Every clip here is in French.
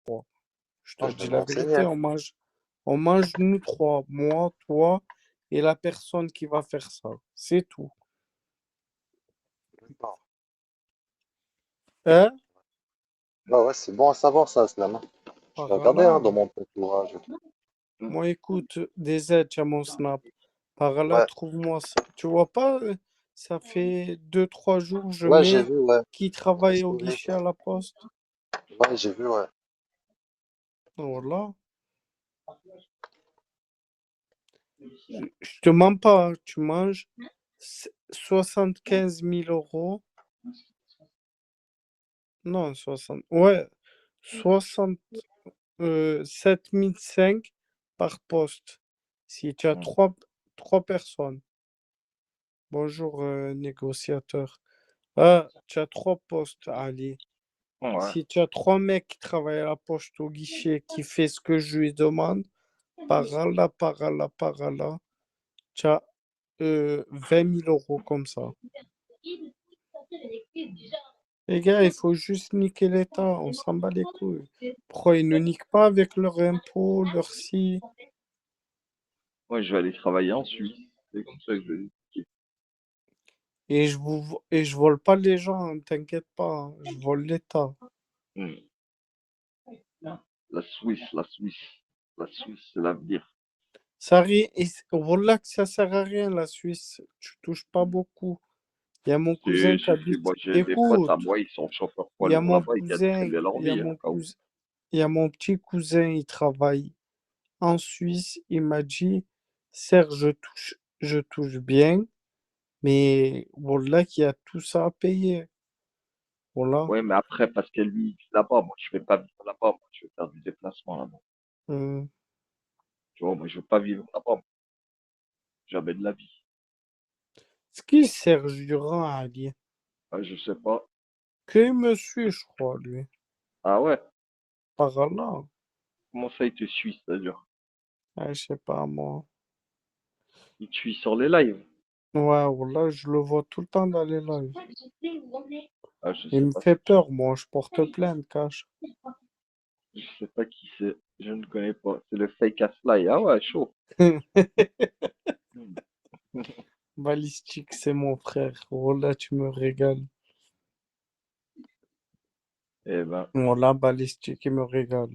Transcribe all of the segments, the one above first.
crois. Je te Non, je vais dis me la renseigner. vérité, on mange nous trois, moi, toi et la personne qui va faire ça. C'est tout. D'accord. Hein? Bah ouais, c'est bon à savoir ça, Slam. Je vais Par regarder hein, là. dans mon entourage et tout. Moi, écoute, des aides à mon Snap. Par là, Ouais, trouve-moi ça. Tu vois pas, ça fait 2, 3 jours, je ouais, j'ai mets vu, ouais. qui Ton travaille au historique. guichet à la poste. Ouais, j'ai vu, ouais. Voilà. Je te mens pas, hein, tu manges 75 000 euros. Non, 60. Ouais, 67 500 par poste. Si tu as Hmm. trois personnes. Bonjour, négociateur. Ah, tu as trois postes, Ali. Ouais. Si tu as trois mecs qui travaillent à la poste au guichet, qui fait ce que je lui demande, par là, tu as 20 000 euros comme ça. Les gars, il faut juste niquer l'État, on s'en bat les couilles. Pourquoi ils ne niquent pas avec leurs impôts, leurs si? Ouais, je vais aller travailler en Suisse. C'est comme ça que je vais expliquer. Et je vole pas les gens, hein, t'inquiète pas, hein, je vole l'État. Hmm. La Suisse, la Suisse. La Suisse, c'est l'avenir. Wallah que ça sert à rien la Suisse, tu touches pas beaucoup. Il y a mon cousin Si, qui si, si, habite. moi j'ai des potes à Écoute, moi, ils sont chauffeurs poids il y a lourds mon là-bas, ils gagnent très cousin, bien leur il y a vie, hein, mon au cas où. cousin, il y a mon petit cousin, il travaille en Suisse. Il m'a dit, Serge, je touche bien, mais voilà qu'il y a tout ça à payer. Voilà. Ouais, mais après, parce que lui, il vit là-bas, moi je vais pas vivre là-bas, moi je vais faire du déplacement là-bas. Hum. Tu vois, moi je veux pas vivre là-bas, jamais de la vie. Ce qui Serge Durand a dit. Ah, je sais pas. Qu'il me suit, je crois, lui. Ah ouais, Par là. comment ça il te suit, c'est-à-dire? Ah, je sais pas, moi. Il te suit sur les lives? Ouais, voilà, je le vois tout le temps dans les lives. Ah, je Il sais me pas. fait peur, moi, je porte plainte, cache. Je sais pas qui c'est. Je ne connais pas. C'est le fake as fly. Ah ouais, chaud. Hmm. Balistique, c'est mon frère. Voilà, tu me régales. Eh ben, Voilà, Balistique, il me régale.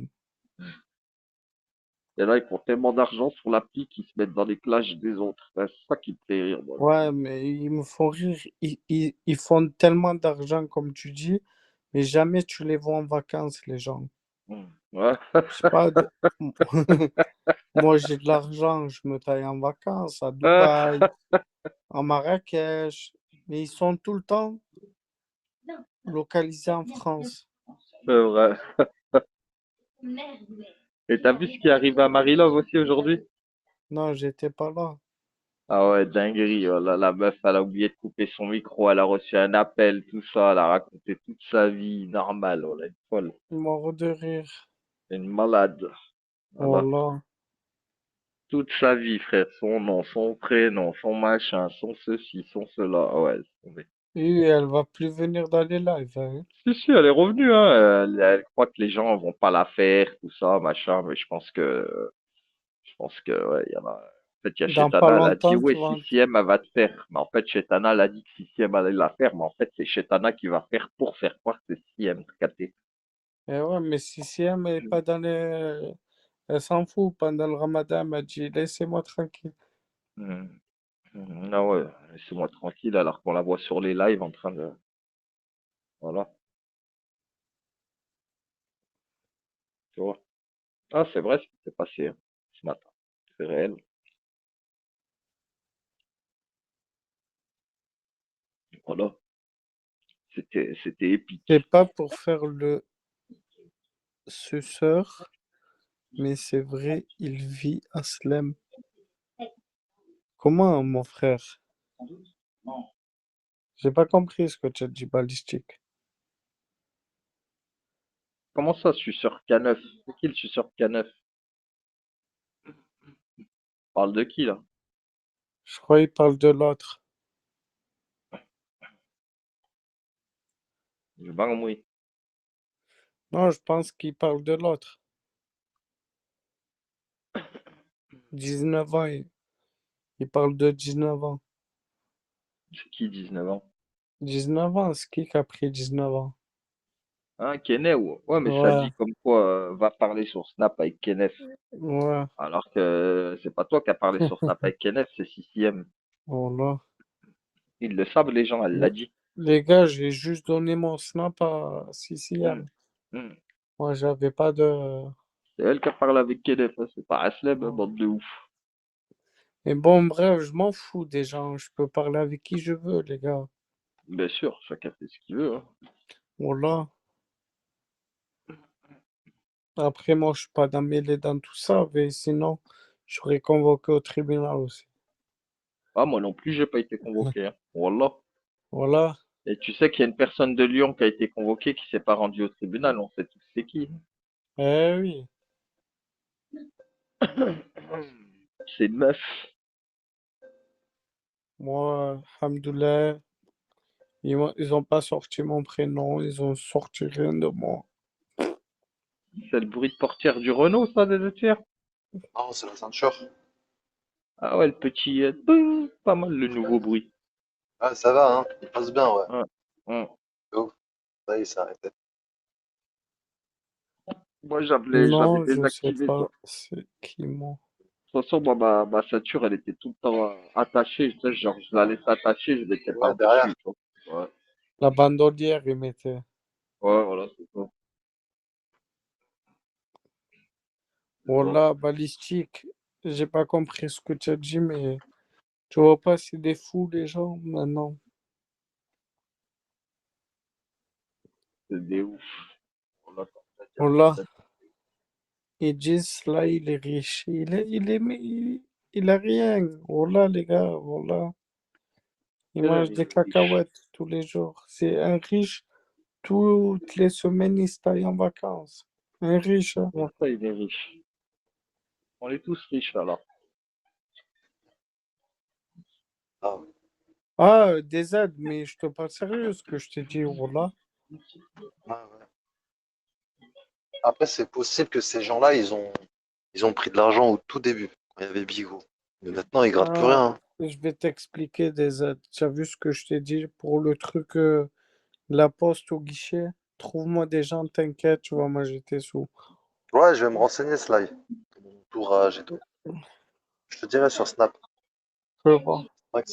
et là, ils font tellement d'argent sur l'appli qu'ils se mettent dans les clashs des autres. Ben, c'est ça qui me fait rire, moi. Ouais, mais ils me font rire. Ils font tellement d'argent, comme tu dis, mais jamais tu les vois en vacances, les gens. Hmm. Ouais. Je sais pas. Moi, j'ai de l'argent, je me taille en vacances à Dubaï, à Marrakech, mais ils sont tout le temps localisés en France. C'est vrai. Et t'as vu ce qui est arrivé à Marilove aussi aujourd'hui? Non, j'étais pas là. Ah ouais, dinguerie. Oh là, la meuf, elle a oublié de couper son micro. Elle a reçu un appel, tout ça. Elle a raconté toute sa vie normale. Oh là, une folle. Mort de rire. Une malade. Voilà. Voilà. Toute sa vie, frère. Son nom, son prénom, son machin, son ceci, son cela. Ah ouais, laisse tomber. Et elle va plus venir dans les lives, hein. Si, si, elle est revenue, hein. Elle croit que les gens vont pas la faire, tout ça, machin, mais je pense que, ouais, il y en a. En fait, il y a Dans pas Chetana, elle a dit, longtemps, tu ouais, vas. 6ème, elle va te faire. Mais en fait, Chetana, elle a dit que 6ème, elle allait la faire, mais en fait, c'est Chetana qui va faire pour faire croire que c'est 6ème, t'as capté? Eh ouais, mais si elle n'est pas dans les. Elle s'en fout. Pendant le ramadan, elle m'a dit laissez-moi tranquille. Hmm. Ah ouais, laissez-moi tranquille, alors qu'on la voit sur les lives en train de. Voilà, tu vois. Ah, c'est vrai ce qui s'est passé hein, ce matin. C'est réel. Voilà. C'était C'est épique. pas pour faire le suceur, mais c'est vrai, il vit à Slem. Comment, mon frère? J'ai pas compris ce que tu as dit, balistique. Comment ça, suceur K9? C'est qui le suceur K9? Parle de qui, là? Je crois qu'il parle de l'autre. J'ai pas compris. Non, je pense qu'il parle de l'autre. 19 ans, il parle de 19 ans. C'est qui 19 ans? 19 ans, c'est qui a pris 19 ans? Hein, Kenneth, ouais, mais ça Ouais, dit comme quoi va parler sur Snap avec Kenneth. ouais, Alors que c'est pas toi qui as parlé sur Snap avec Kenneth, c'est CCM. voilà. Ils le savent, les gens, elle l'a dit. Les gars, j'ai juste donné mon snap à Hum, CCM. hum. Moi, j'avais pas de... C'est elle qui a parlé avec Kenneth, hein, c'est pas Aslem, hein, bande de ouf. Mais bon, bref, je m'en fous des gens. Je peux parler avec qui je veux, les gars. Bien sûr, chacun fait ce qu'il veut. Hein. Voilà. Après, moi, je suis pas mêlé dans tout ça, mais sinon, je serais convoqué au tribunal aussi. Ah, moi non plus, j'ai pas été convoqué. Hein. Wallah. Voilà. Et tu sais qu'il y a une personne de Lyon qui a été convoquée qui s'est pas rendue au tribunal, on sait tous c'est qui. Eh oui. C'est une meuf. Moi, alhamdoulilah, ils ont pas sorti mon prénom, ils ont sorti rien de moi. C'est le bruit de portière du Renault, ça, des deux tiers. Non, c'est la ceinture. Ah ouais, le petit. Pas mal le nouveau bruit. Ah, ça va, hein. Il passe bien, ouais. Ouais. Ouais. De ouf. Ça y est, c'est arrêté. Moi, j'avais Non, je sais désactivé ça. pas c'est qui moi. De toute façon, moi, ma ceinture, elle était tout le temps attachée. Tu sais, genre, je la laisse attachée, je mettais Ouais, par-dessus. derrière. Tu vois. Ouais. La bandolière, ils mettaient. Ouais, voilà, c'est ça. Mais bon, Voilà, balistique. J'ai pas compris ce que tu as dit, mais tu vois pas, c'est des fous, les gens, maintenant. c'est des ouf. Voilà, comme ça, y a Voilà. personne. Ils disent, là, il est riche. Il a rien. Voilà, les gars, voilà. Il Quelle heure mange il des est riche? cacahuètes tous les jours. C'est un riche. Toutes les semaines, il se taille en vacances. Un riche, hein. Comment ça, il est riche? On est tous riches, alors. Ah, Ah, des aides, mais je te parle sérieux, ce que je t'ai dit, voilà. ouais, ouais. Après, c'est possible que ces gens-là, ils ont pris de l'argent au tout début, quand il y avait Bigot. Mais maintenant, ils grattent plus Ah, rien, hein. je vais t'expliquer des aides. Tu as vu ce que je t'ai dit pour le truc, la poste au guichet? Trouve-moi des gens, t'inquiète, tu vas moi j'étais sous. Ouais, je vais me renseigner, Sly. Mon entourage et tout. Je te dirai sur Snap. Je vois. Ouais.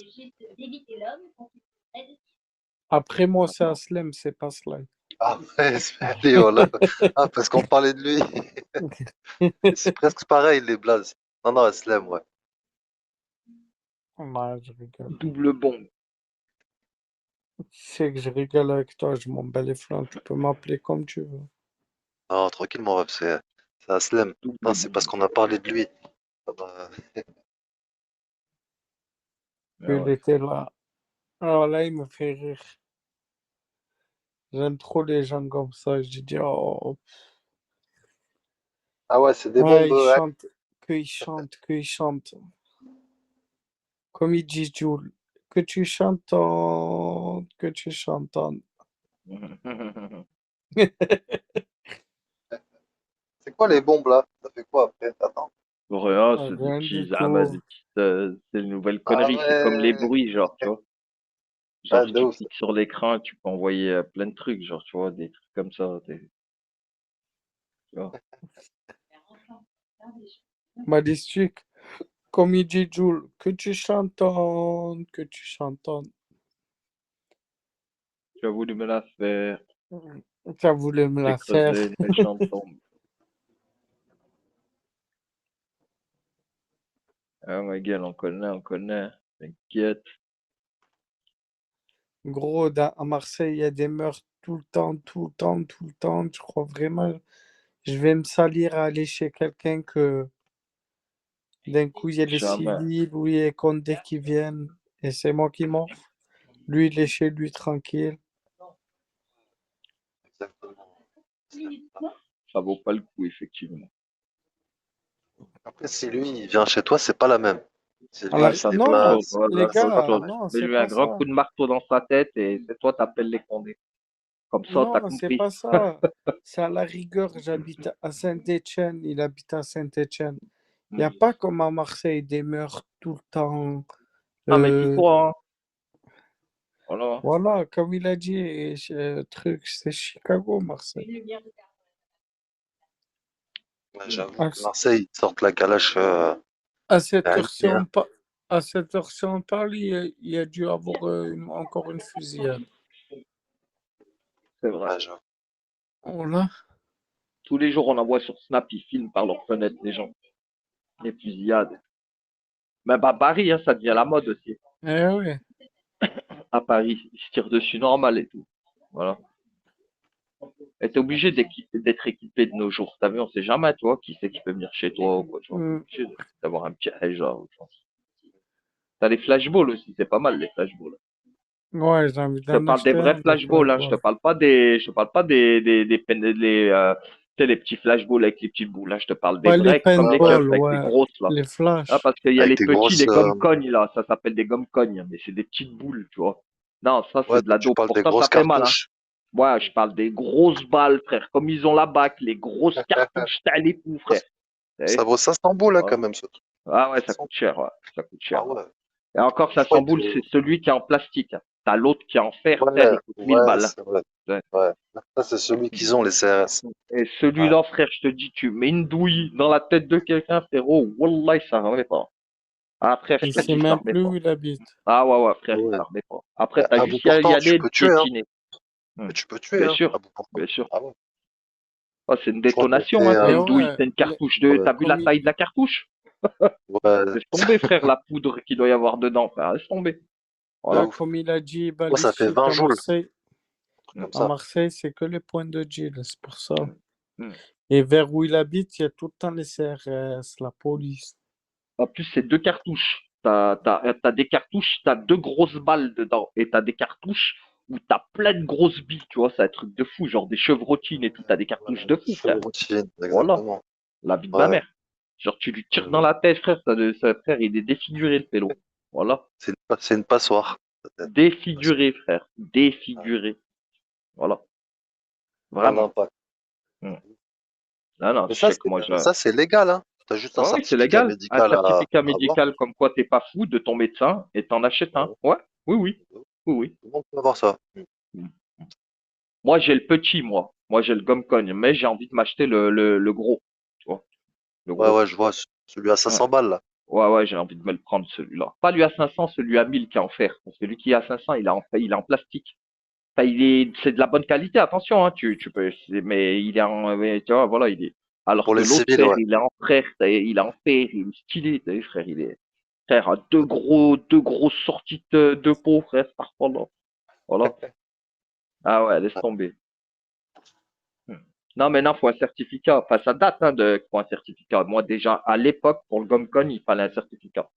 Après moi, c'est Aslem, c'est pas Sly. Ah, ouais, allez, voilà. Ah, parce qu'on parlait de lui. C'est presque pareil, les blazes. Non, non, Slem, ouais. Ouais, je rigole. Double bombe. Tu sais que je rigole avec toi, je m'en bats les flancs, tu peux m'appeler comme tu veux. Non, tranquillement, ouais, c'est Aslem. Double Non, c'est parce bombe. qu'on a parlé de lui. Ah bah, Mais Il ouais. était là. Alors là, il me fait rire. J'aime trop les gens comme ça. Je dis, oh, ah ouais, c'est des ouais, bombes, ils ouais. chantent, qu'ils chantent, qu'ils chantent. Comme il dit Jules, que tu chantonnes. C'est quoi les bombes, là? Ça fait quoi après? Attends. Rien, c'est des Rien du petits, ah bah, tout. des petites, c'est une nouvelle Ah connerie, c'est comme les ouais, bruits, genre, tu vois. ouais, Genre, de tu ouf. cliques sur l'écran et tu peux envoyer plein de trucs, genre, tu vois, des trucs comme ça, tu vois. Malistique, comme il dit Jules, que tu chantonnes. Tu as voulu me la faire, Tu as voulu me j'ai la faire. creusé une méchante tombe. Ah, ma gueule, on connaît, t'inquiète. Gros, à Marseille, il y a des meurtres tout le temps, tout le temps, tout le temps. Je crois vraiment, je vais me salir à aller chez quelqu'un que d'un coup, il y a les Jamais. civils ou il y a les Condés qui viennent et c'est moi qui mors. Lui, il est chez lui tranquille. Exactement. Ça vaut pas le coup, effectivement. Après, si lui, il vient chez toi, c'est pas la même. C'est lui, Ah, Alors, il se ça, c'est autre non, chose. déplace. Voilà, les c'est autre gars, chose. non, c'est Mets-lui un pas grand ça. coup de marteau dans sa tête et c'est toi, t'appelles les condés. Comme ça, t'as Non, c'est compris. pas ça. C'est à la rigueur, j'habite à Saint-Étienne, il habite à Saint-Étienne. Il n'y a Hmm. pas comme à Marseille des meurtres tout le temps. Ah, mais Euh, dis-toi, hein. Voilà. voilà, comme il a dit, truc, c'est Chicago, Marseille. Ouais, j'avoue À, que Marseille, ils sortent la calache à cette rien que heure-ci, hier. à cette heure-ci, on parle, il y a dû avoir encore une fusillade. C'est vrai. Ouais, j'avoue. Voilà. Tous les jours, on en voit sur Snap, ils filment par leurs fenêtres les gens. Les fusillades. Même à Paris, hein, ça devient la mode aussi. Eh oui. À Paris, ils se tirent dessus normal et tout. Voilà. Et t'es obligé d'être équipé de nos jours. T'as vu, on sait jamais, toi, qui c'est qui peut venir chez toi ou quoi. Tu vois. T'es Mm. obligé d'avoir un petit hijab. T'as les flashballs aussi, c'est pas mal les flashballs. Ouais, j'ai envie Je te d'en parle des acheter vrais un, des flashballs, hein. Je te flashballs. parle pas tu sais, les petits flashballs avec les petites boules. Là, je te parle des Pas les vrais comme Ouais, des ouais, keufs paintballs, avec des ouais. grosses là. Les Ah, flashs. parce qu'il y a avec les des petits, grosses. les gomme-cognes là. Ça s'appelle des gomme-cognes, mais c'est des petites boules, tu vois. Non, ça Ouais, c'est de toi, la tu dope. parles Pour des ça grosses fait mal, hein. cartouches. Ouais, je parle des grosses balles, frère. Comme ils ont la BAC, les grosses cartouches, t'as les coups, Ça, frère. Vous ça savez. vaut 500 boules, hein, Voilà. quand même, ce truc. Ah ouais, ça 500. coûte cher, ouais. Ça coûte Ah cher. ouais. Et encore, Je ça crois s'emboule, que. c'est celui qui est en plastique. T'as l'autre qui est en fer, frère, Ouais, il coûte 1000 ouais, balles. c'est vrai. Ouais. Ouais. Ça, c'est celui qu'ils ont, les CRS. Et Ouais. celui-là, frère, je te dis, tu mets une douille dans la tête de quelqu'un, frérot, wallah, ça remet pas. Ah, frère, je Il te sait dis, ça même remet plus pas. où il habite. Ah ouais, ouais, frère, Ouais. ça remet pas. Après, t'as À bout juste y portant, tu aller, peux tuer, hein. piétiner. Hmm. Tu peux tuer, Bien hein, à sûr, bout portant. bien sûr. Ah ouais. Ah, c'est une Je crois que détonation, c'est. hein, c'est Et une douille, ouais, c'est une cartouche de. Ouais. T'as vu la comme il, taille de la cartouche? Ouais. Laisse tomber, frère, la poudre qu'il doit y avoir dedans, frère, laisse tomber. De Voilà. ouf. comme il a dit Ouais, ça fait Balistique 20 joules. Un truc Hmm. comme À ça. Marseille, c'est que les points de deal, c'est pour ça. Hmm. Hmm. Et vers où il habite, il y a tout le temps les CRS, la police. En plus, c'est deux cartouches. T'as des cartouches, t'as deux grosses balles dedans. Et t'as des cartouches où t'as plein de grosses billes, tu vois, c'est un truc de fou, genre des chevrotines et tout. T'as des cartouches de fou, frère. Routine, Voilà, exactement. la vie de ma Ouais. mère. Genre, tu lui tires dans la tête, frère, frère, il est défiguré, le pélo. Voilà. C'est une passoire, peut-être. Défiguré, frère. Ouais. Défiguré. Voilà. Plein Vraiment. d'impact. Hmm. Non, non, Mais je sais que moi, ça, c'est légal, hein. T'as juste un ouais, oui, c'est certificat légal. Un médical certificat à avoir. médical comme quoi t'es pas fou de ton médecin et t'en achètes un. Ouais. Ouais, oui, oui. Tout Oui, le monde peut avoir ça. oui. Moi, j'ai le petit, moi. Moi, j'ai le gomme-cogne, mais j'ai envie de m'acheter le gros. Tu vois, le Ouais, gros. ouais, je vois. Celui à Ouais, 500 balles, là. ouais, ouais, j'ai envie de me le prendre, celui-là. Pas lui à 500, celui à 1000 qui est en fer. Celui qui est à 500, il est en plastique. Enfin, c'est de la bonne qualité, attention, hein, tu peux, mais il est mais tu vois, voilà, il est. Alors Pour que les l'autre civils, frère, ouais. il est en fer, il est en fer, il est stylé, t'as vu, frère, il est, frère, a deux grosses sorties de peau, frère, parfois, là. Voilà. Ah ouais, laisse tomber. Hmm. Non, mais non, faut un certificat. Enfin, ça date, hein, faut un certificat. Moi, déjà, à l'époque, pour le Gomcon, il fallait un certificat.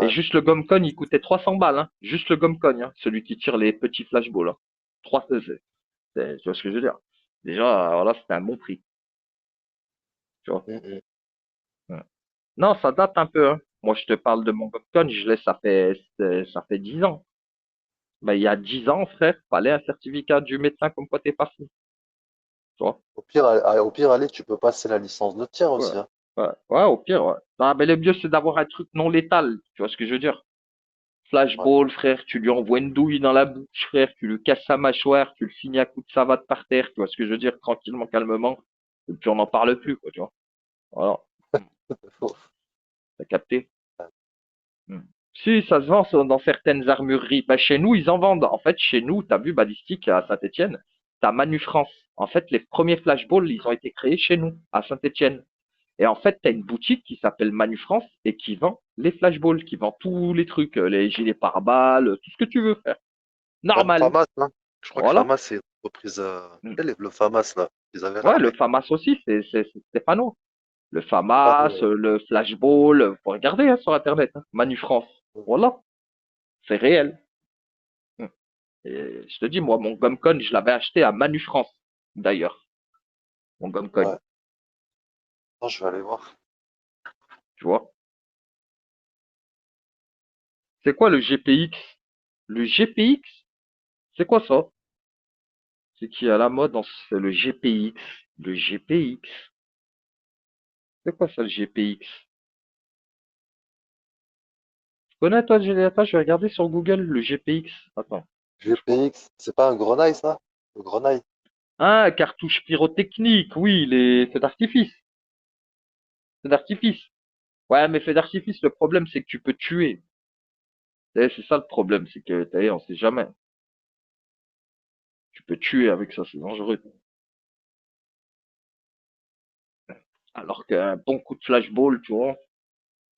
Et Ouais. juste le Gomcon, il coûtait 300 balles, hein. Juste le Gomcon, hein. Celui qui tire les petits flashballs, hein. Tu vois ce que je veux dire? Déjà, voilà, c'était un bon prix, tu vois. Mm, Hmm. Non, ça date un peu, hein. Moi, je te parle de mon Gomcon, ça fait 10 ans. Ben, il y a 10 ans, frère, fallait un certificat du médecin comme quoi t'es pas fou, tu vois. Au pire, allez, tu peux passer la licence de tir Ouais. aussi, hein. Ouais, ouais, au pire, ouais. Ah, mais le mieux, c'est d'avoir un truc non létal. Tu vois ce que je veux dire? Ouais. Flashball, frère, tu lui envoies une douille dans la bouche, frère, tu lui casses sa mâchoire, tu le finis à coups de savate par terre, tu vois ce que je veux dire? Tranquillement, calmement. Et puis on n'en parle plus, quoi, tu vois. Voilà. Faut- T'as capté? Hmm. Si, ça se vend dans certaines armureries. Bah, chez nous, ils en vendent. En fait, chez nous, t'as vu Balistique à Saint-Étienne, t'as Manu France. En fait, les premiers flashballs, ils ont été créés chez nous, à Saint-Étienne. Et en fait, tu as une boutique qui s'appelle Manu France et qui vend les flashballs, qui vend tous les trucs, les gilets pare-balles, tout ce que tu veux faire. Même Normal. Famas, hein. Je crois que Voilà. Famas, c'est une entreprise. Mm. Le Famas, là. Ils avaient Ouais, le l'armée. FAMAS aussi, c'est Stéphano. Le Ah, FAMAS, le flashball, vous pouvez regarder hein, sur Internet. Hein. Manu France. Voilà. C'est réel. Mm. Et je te dis, moi, mon Gomcon, je l'avais acheté à Manu France, d'ailleurs. Mon Gomcon. ouais. Attends, je vais aller voir. Tu vois. C'est quoi le GPX? Le GPX? C'est quoi ça? C'est qui est à la mode, c'est le GPX. Le GPX. C'est quoi ça, le GPX? Tu connais, toi, attends, je vais regarder sur Google le GPX. Attends, bouge pas. GPX, c'est pas un grenaille ça? Le grenaille? Ah, cartouche pyrotechnique, oui, les feux d'artifice. Feux d'artifice. Ouais, mais feux d'artifice, le problème, c'est que tu peux tuer. C'est ça le problème, c'est que, on sait jamais. Tu peux tuer avec ça, c'est dangereux. Alors qu'un bon coup de flashball, tu vois,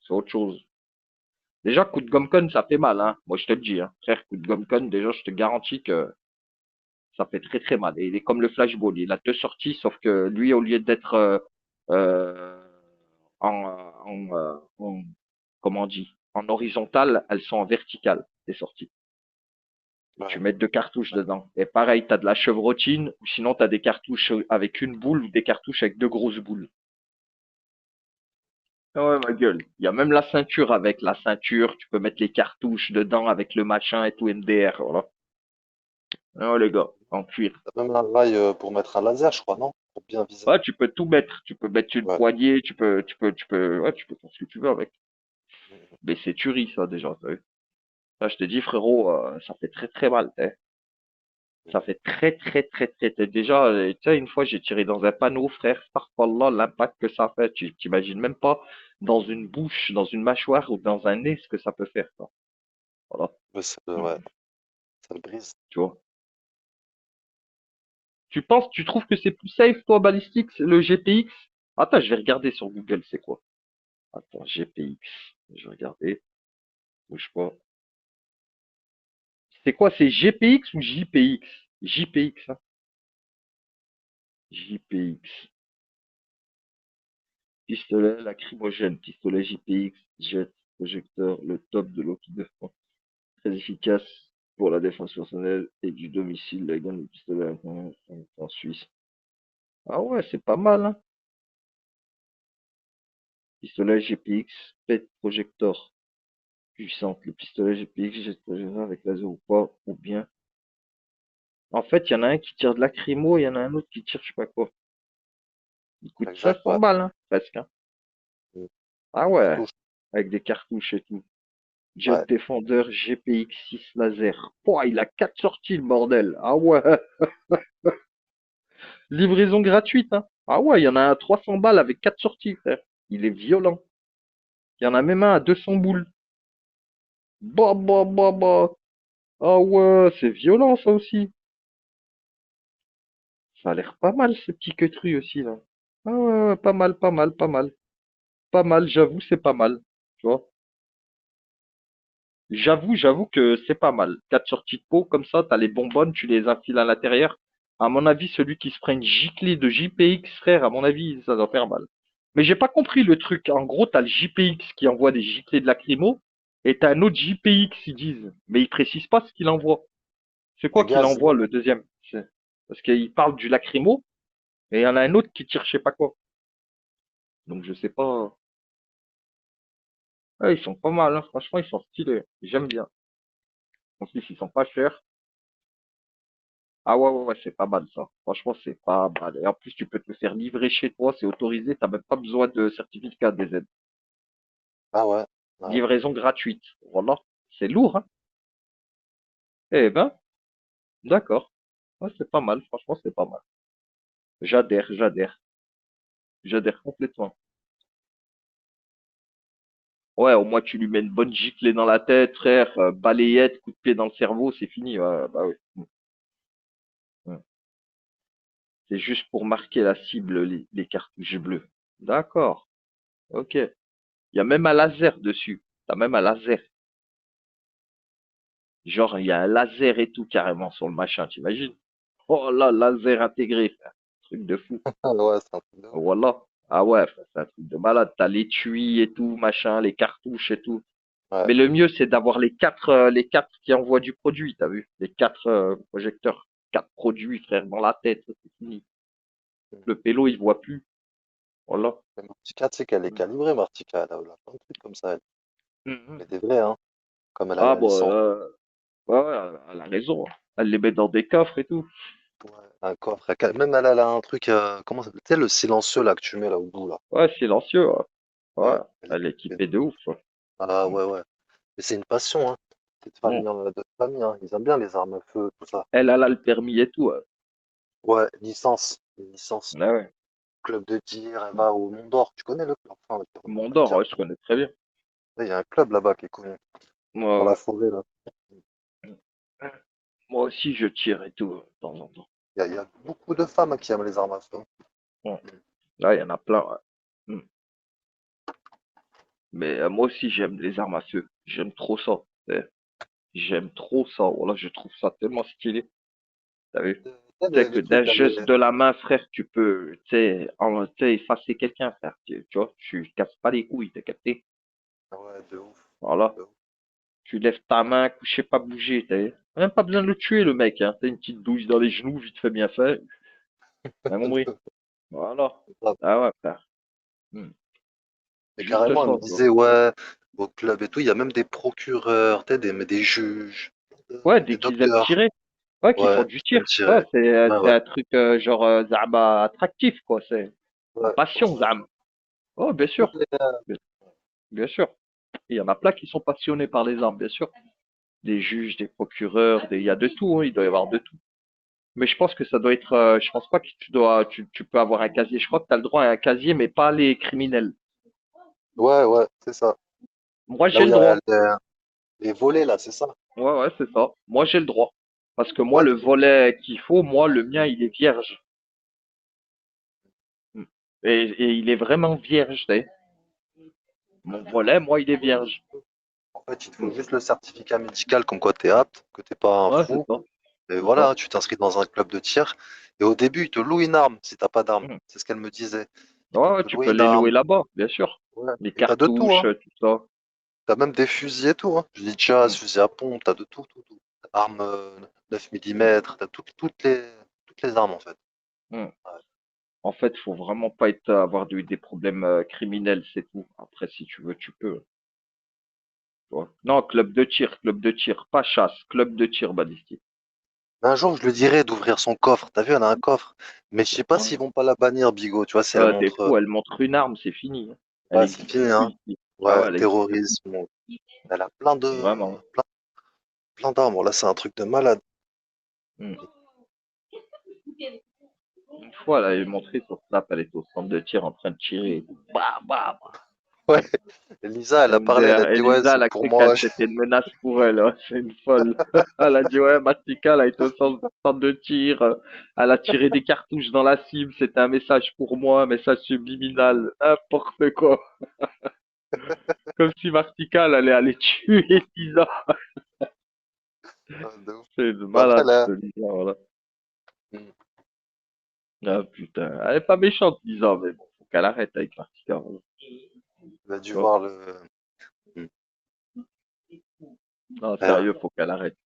c'est autre chose. Déjà, coup de gomme ça fait mal, hein. Moi, je te le dis, hein. Frère, coup de gomme déjà, je te garantis que ça fait très très mal. Et il est comme le flashball, il a deux sorties, sauf que lui, au lieu d'être euh, en, comment on dit, en horizontal, elles sont en verticale, les sorties. Tu Ouais. mets deux cartouches dedans. Et pareil, t'as de la chevrotine, ou sinon t'as des cartouches avec une boule ou des cartouches avec deux grosses boules. Ah ouais, ma gueule. Il y a même la ceinture avec la ceinture, tu peux mettre les cartouches dedans avec le machin et tout MDR, voilà. Oh les gars, en cuir. T'as même un rail pour mettre un laser, je crois, non? Pour bien viser. Ouais, tu peux tout mettre. Tu peux mettre une Ouais. poignée, ouais, tu peux faire ce que tu veux avec. Mais c'est tuerie, ça, déjà, t'as vu. Là, je te dis, frérot, ça fait très très mal, t'sais. Ça fait très très très très, déjà, tu sais, une fois, j'ai tiré dans un panneau, frère, là, l'impact que ça fait. Tu t'imagines même pas dans une bouche, dans une mâchoire ou dans un nez ce que ça peut faire, ça. Voilà. Ouais, Mm. ouais, ça le brise. Tu vois. Tu trouves que c'est plus safe, toi, balistique, le GPX? Attends, je vais regarder sur Google, c'est quoi? Attends, GPX. Je vais regarder. Bouge pas. C'est quoi? C'est GPX ou JPX? JPX, hein? JPX. Pistolet lacrymogène. Pistolet JPX. Jet. Projecteur. Le top de l'outil de défense. Très efficace pour la défense personnelle et du domicile. La gamme de pistolet en Suisse. Ah ouais, c'est pas mal, hein? Pistolet GPX. PET projector. Puissante. Le pistolet GPX jette projecteur avec laser ou pas. Ou bien. En fait, il y en a un qui tire de lacrymo, il y en a un autre qui tire je sais pas quoi. Il coûte Exact, 500 ouais. balles, hein, presque, hein. Ah ouais, Cartouche. avec des cartouches et tout. Jet Ouais. Defender GPX 6 laser. Pouah, il a 4 sorties, le bordel. Ah ouais, livraison gratuite, hein. Ah ouais, il y en a un à 300 balles avec 4 sorties, frère. Il est violent. Il y en a même un à 200 boules. Bah, bah, bah, bah. Ah ouais, c'est violent, ça aussi. Ça a l'air pas mal, ce petit queutru aussi, là. Ah ouais, ouais, pas mal, pas mal, pas mal. Pas mal, j'avoue, c'est pas mal. Tu vois? J'avoue que c'est pas mal. 4 sorties de peau, comme ça, t'as les bonbonnes, tu les infiles à l'intérieur. À mon avis, celui qui se prend une giclée de JPX, frère, à mon avis, ça doit faire mal. Mais j'ai pas compris le truc. En gros, t'as le JPX qui envoie des giclées de lacrymo, et t'as un autre JPX, ils disent. Mais ils précisent pas ce qu'il envoie. C'est quoi Des qu'il gaz. envoie, le deuxième? Parce qu'il parle du lacrymo, et il y en a un autre qui tire je sais pas quoi. Donc je sais pas. Ouais, ils sont pas mal, hein. Franchement, ils sont stylés. J'aime bien. En plus, ils sont pas chers. Ah ouais, ouais, ouais, c'est pas mal ça. Franchement, c'est pas mal. Et en plus, tu peux te le faire livrer chez toi, c'est autorisé, t'as même pas besoin de certificat des aides. Ah ouais. Ouais. Livraison gratuite. Voilà. C'est lourd, hein? Eh ben, d'accord. Ouais, c'est pas mal, franchement, c'est pas mal. J'adhère, j'adhère. J'adhère complètement. Ouais, au moins tu lui mets une bonne giclée dans la tête, frère, balayette, coup de pied dans le cerveau, c'est fini. Ouais, bah oui. Mm. C'est juste pour marquer la cible, les cartouches bleues. D'accord. Ok. Il y a même un laser dessus. T'as même un laser. Genre, il y a un laser et tout carrément sur le machin, t'imagines? Oh là, laser intégré, frère. Truc de fou. Ah ouais, c'est un truc de ouf. Voilà. Ah ouais, frère, c'est un truc de malade. T'as l'étui et tout, machin, les cartouches et tout. Ouais. Mais le mieux, c'est d'avoir les quatre qui envoient du produit, t'as vu? Les quatre projecteurs. Quatre produits, frère, dans la tête, c'est fini. Le pélo, il voit plus. Voilà. Mais Martika, tu sais qu'elle est calibrée, Martika. Elle a plein de trucs comme ça. Elle. Mhm. Mais des vrais, hein. Comme elle a Ah la bon, licence. ouais, ouais, elle a raison, hein. Elle les met dans des coffres et tout. Ouais, un coffre. Même elle a un truc, comment ça s'appelle? Tu sais, le silencieux là que tu mets là au bout là. Ouais, silencieux, ouais. Ouais, Ouais, elle est elle est équipée de équipée de ouf, quoi. Ah Mm. ouais, ouais. Mais c'est une passion, hein. Cette Mm. famille, hein. Ils aiment bien les armes à feu, tout ça. Elle a le permis et tout, ouais. Ouais, licence. Une licence. Ah ouais. Club de tir, elle va au Mont d'Or. Tu connais le club? Enfin, le Mont club de d'Or, tir. ouais, je connais très bien. Il y a un club là-bas qui est connu. Ouais, Dans la ouais. forêt là. Moi aussi, je tire et tout, de temps en temps. Il y a beaucoup de femmes qui aiment les armes à feu. Ouais. Là, il y en a plein, ouais. Mm. Mais moi aussi, j'aime les armes à feu. J'aime trop ça. J'aime trop ça. Voilà, je trouve ça tellement stylé. T'as vu? T'as Tu sais que les d'un trucs là, geste de la main, frère, tu peux, tu sais, effacer quelqu'un, frère. Tu vois, tu casses pas les couilles, t'as capté? Ouais, de ouf. Voilà. De ouf. Tu lèves ta main, coucher pas bouger, t'as vu? Même pas besoin de le tuer, le mec, hein. T'as une petite douche dans les genoux, vite fait, bien fait. T'as compris? Voilà. Ah ouais, frère. Hmm. Et Juste carrément, ça, elle me quoi. disait, ouais, au club et tout, il y a même des procureurs, tu sais, des juges, Ouais, des dès qu'ils aiment docteurs. tirer. Ouais, qui font Ouais, du qui aiment tir. Ouais, tirer. Ouais, c'est ouais. un truc, genre, z'ama attractif, quoi. C'est une Ouais, passion, franchement, z'ama. Oh, bien toutes sûr. les... Bien, bien sûr. Il y en a plein qui sont passionnés par les armes, bien sûr. Des juges, des procureurs, il y a de tout, hein, il doit y avoir de tout. Mais je pense que ça doit être, je pense pas que tu peux avoir un casier. Je crois que tu as le droit à un casier, mais pas les criminels. Ouais, ouais, c'est ça. Moi, Là j'ai où il le y a droit. les volets, là, c'est ça. Ouais, ouais, c'est ça. Moi, j'ai le droit. Parce que moi, Ouais, le volet qu'il faut, moi, le mien, il est vierge. Mm. Et il est vraiment vierge, tu sais. Mon volet, moi, il est vierge. en fait, il te Mm. faut juste le certificat médical comme quoi tu es apte, que t'es pas un Ouais, c'est fou. ça. Et C'est ça. voilà, tu t'inscris dans un club de tir. Et au début, ils te louent une arme si t'as pas d'arme. Mm. C'est ce qu'elle me disait. Ouais, Ils ouais, te tu louer peux une les louer arme. là-bas, bien sûr. Ouais. Les Et t'as de tout, cartouches, hein. tout ça. T'as même des fusils et tout, hein. Fusil de chasse, Mm. fusil à pompe, t'as de tout, tout, tout. Armes 9 mm, t'as toutes les armes en fait. Mm. Ouais. En fait, faut vraiment pas avoir des problèmes criminels, c'est tout. Après, si tu veux, tu peux. Tu vois. Non, club de tir, pas chasse, club de tir balistique. Mais un jour, je lui dirais d'ouvrir son coffre. T'as vu, elle a un coffre. Mais je sais pas s'ils vont pas la bannir, Bigot. Tu vois, si elle T'es montre. fou, elle montre une arme, c'est fini, hein. Elle Ouais, c'est existe fini, plus hein. ici. Ah ouais, Ouais, elle existe plus. terrorisme. Bon. Elle a plein Vraiment. plein d'armes. Bon, là, c'est un truc de malade. Hmm. Une fois, elle avait montré sur Snap, elle était au centre de tir en train de tirer. Bah, bah, bah. Ouais. Elisa, elle a parlé, elle a dit, ouais, Elisa, c'est elle a pour cru moi. que c'était une menace pour elle, hein. C'est une folle. Elle a dit, ouais, Mastika, elle a été au centre de tir. Elle a tiré des cartouches dans la cible. C'était un message pour moi, un message subliminal. N'importe quoi. Comme si Mastika, elle allait aller tuer Lisa. De ouf. C'est de Bah, après, malade, là, ce Lisa, voilà. hmm, Ah putain, elle est pas méchante, Lisa, mais bon, faut qu'elle arrête avec Martika, voilà. elle a dû Tu vois. voir le. Hmm. Non, Euh, sérieux, faut qu'elle arrête.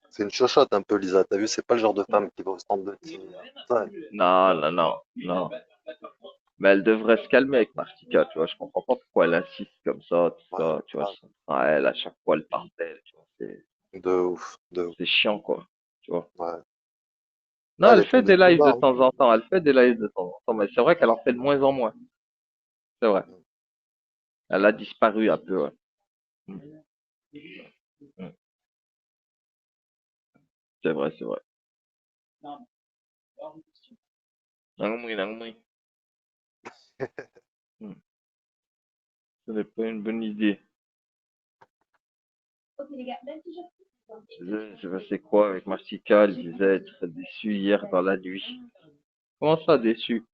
c'est une chochotte un peu, Lisa. T'as vu, c'est pas le genre de femme qui va au stand de tir. Ça, Non, non, non, non. Mais elle devrait se calmer avec Martika, tu vois. Je comprends pas pourquoi elle insiste comme ça, tout ouais, ça, tu vois. grave. Ah, elle, à chaque fois, elle parle d'elle, tu vois. De ouf, de ouf. C'est chiant, quoi, tu vois. Ouais. Non, Ah, elle elle est fait tombée des de lives de bas, hein. temps en temps, elle fait des lives de temps en temps, mais c'est vrai qu'elle en fait de moins en moins. C'est vrai. Elle a disparu un peu, ouais. Mm, mm. C'est vrai, c'est vrai. Nangoumri, nangoumri. Mm. Ce n'est pas une bonne idée. Je sais pas c'est quoi avec Martika, elle disait être déçue hier dans la nuit. Comment ça, déçu?